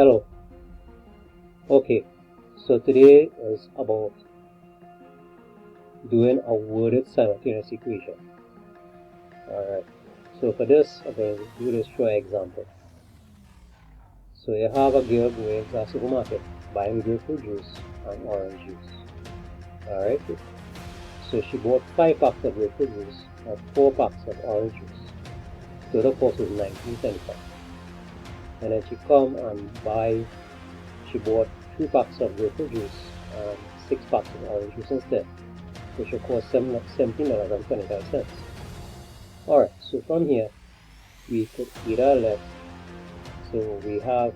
Hello. Okay, so today is about doing a worded simultaneous equation. Alright, so for this, I'm going to do this through an example. So you have a girl going to a supermarket buying grapefruit juice and orange juice. Alright, so she bought 5 packs of grapefruit juice and 4 packs of orange juice. Total cost was $19.75. And then she bought 2 packs of grapefruit juice and 6 packs of orange juice instead, which will cost $17.25. Alright, so from here we could either let, so we have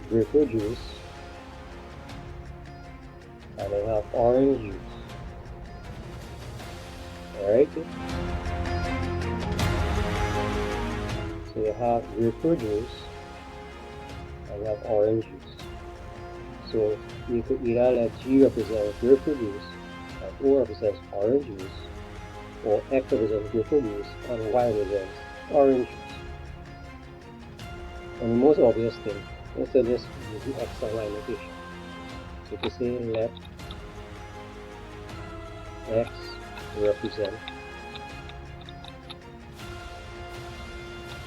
grapefruit juice and then we have orange juice. Alright, so you have grapefruit juice and you have orange juice. So you could either let G represent grapefruit juice and O represents orange juice, or X represents grapefruit juice and Y represents orange juice. And the most obvious thing is to just use the X and Y notation. So to say let X represent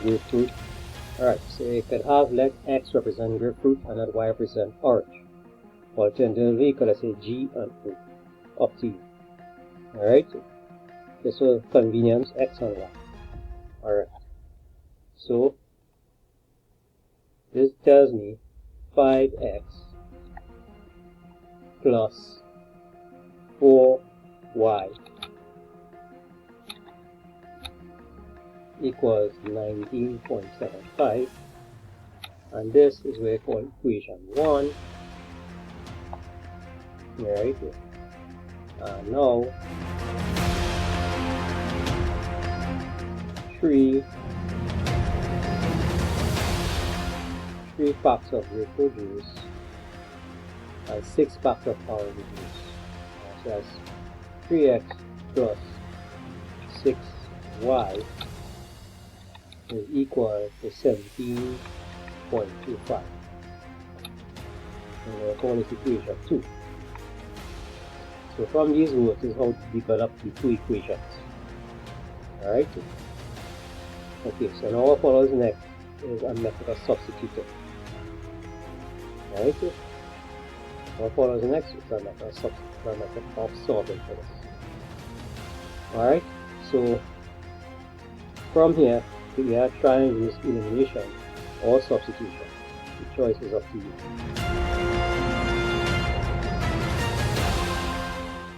grapefruit. Alright, so you could have let X represent grapefruit and let Y represent orange. Alternatively, you could say G and O. Up to you. Alright, just for convenience, X and Y. Alright, so this tells me 5X plus 4Y equals 19.75, and this is what we call equation 1. Right here. And now 3 packs of grapefruit juice and 6 packs of orange juice. So that's 3x plus 6y is equal to 17.25. And we'll call this equation 2. So from these words is how to develop the two equations. Alright? Okay, so now what follows next is a method of substituting. Alright? What follows next is a method of substituting, a method of solving for this. Alright? So from here, we are trying to use elimination or substitution. The choice is up to you.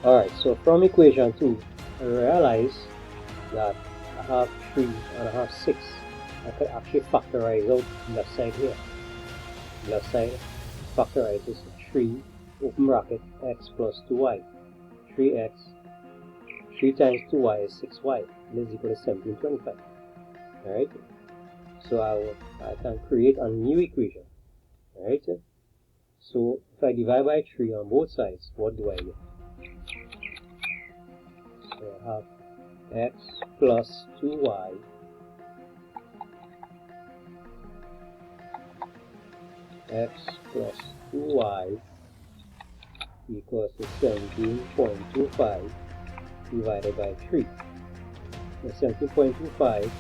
Alright, so from equation 2, I realize that I have 3 and I have 6. I could actually factorize out left side here. Left side factorizes 3, open bracket, x plus 2y. 3x, 3 times 2y is 6y. This is equal to 17.25. Alright, so I can create a new equation. Alright, so if I divide by 3 on both sides, what do I get? So I have x plus 2y x plus 2y equals to 17.25 divided by 3. So 17.25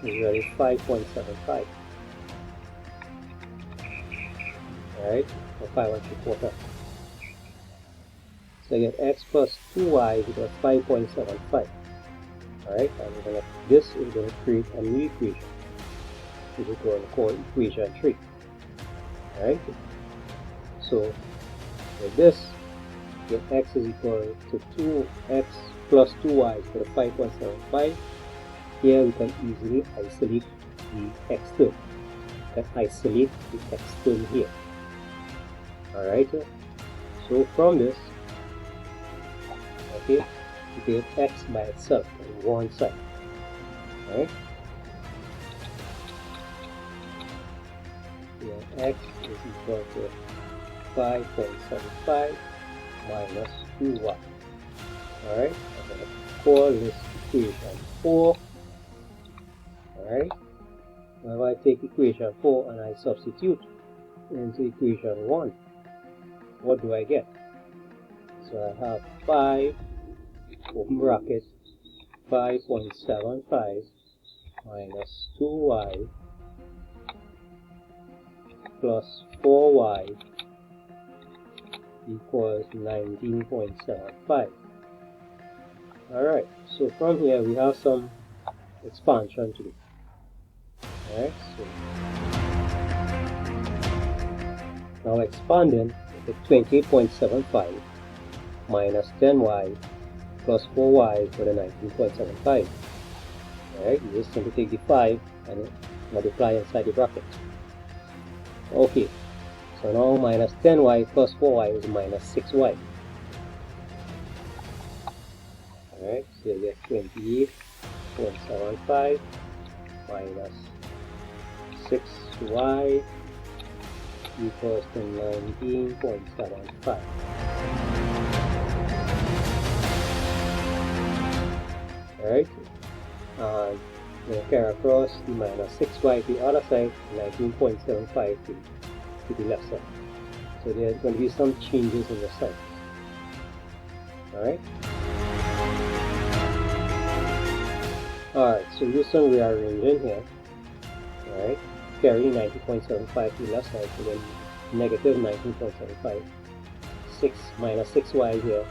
is really 5.75. Alright, or 5 1/4. So I get x plus 2y is equal to 5.75. Alright, and this is going to create a new equation, which is going to call equation 3. Alright, so with this, your x is equal to 2x plus 2y is equal to 5.75. Here we can easily isolate the x term. We can isolate the x term here. Alright, so from this, okay, you get x by itself on one side. Alright, here x is equal to 5.75 minus 2y. Alright, I'm going to call this equation 4. Alright, now if I take equation 4 and I substitute into equation 1, what do I get? So I have 5, open bracket, 5.75 minus 2y plus 4y equals 19.75. Alright, so from here we have some expansion to do. Alright, so now expanding the 28.75 minus 10y plus 4y for the 19.75. Alright, you just simply take the 5 and multiply inside the bracket. Okay, so now minus 10y plus 4y is minus 6y. Alright, so you get 28.75 minus 6y equals to 19.75. Alright, and we'll carry across the minus 6y to the other side, 19.75 to the left side. So there's going to be some changes in the sides. Alright. Alright, so do some rearranging here. Alright, carry 19.75 to the left side, so then negative 19.75. 6 minus 6y here,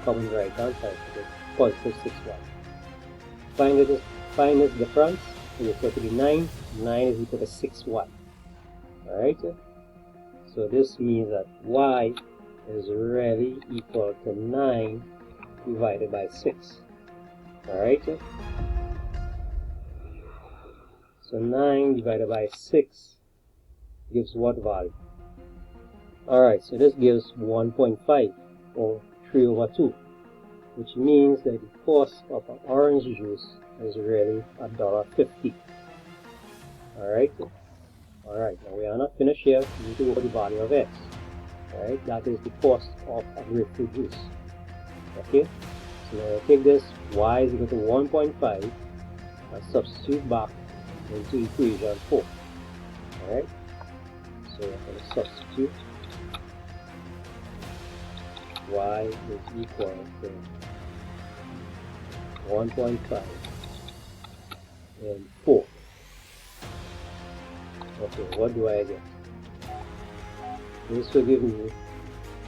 common right hand side, so positive 6y. Find this difference, is equal to the 9 is equal to 6y. Alright, so this means that y is really equal to 9 divided by 6. Alright, so 9 divided by 6 gives what value? Alright, so this gives 1.5 or 3 over 2, which means that the cost of an orange juice is really $1.50. Alright, now we are not finished here. We need to go for the value of x. Alright, that is the cost of a grapefruit juice. Okay, so now I take this y is equal to 1.5 and substitute back into equation 4. Alright, so we're going to substitute y is equal to 1.5 and 4. Okay, what do I get? This will give me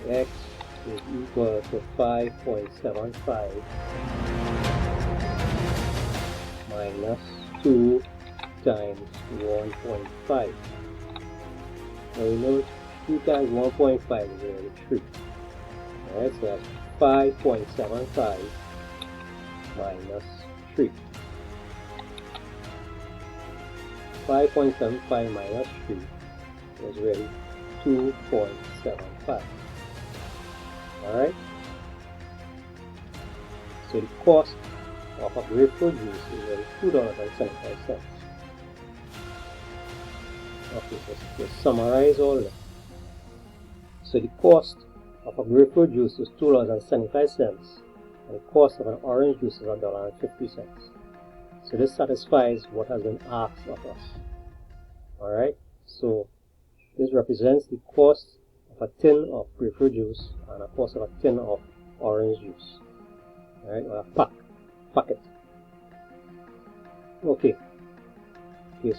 x is equal to 5.75 minus 2 times 1.5. Now you know 2 times 1.5 is really 3. Alright, so that's 5.75 minus 3. 5.75 minus 3 is really 2.75. Alright, so the cost of a grapefruit juice is really $2.75. Okay, so let's summarize all that. So the cost of a grapefruit juice is $2.75, and the cost of an orange juice is $1.50. So this satisfies what has been asked of us. Alright, so this represents the cost of a tin of grapefruit juice and the cost of a tin of orange juice. Alright, or a packet. Okay,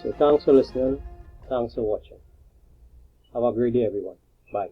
so thanks for listening. Thanks for watching. Have a great day, everyone. Bye.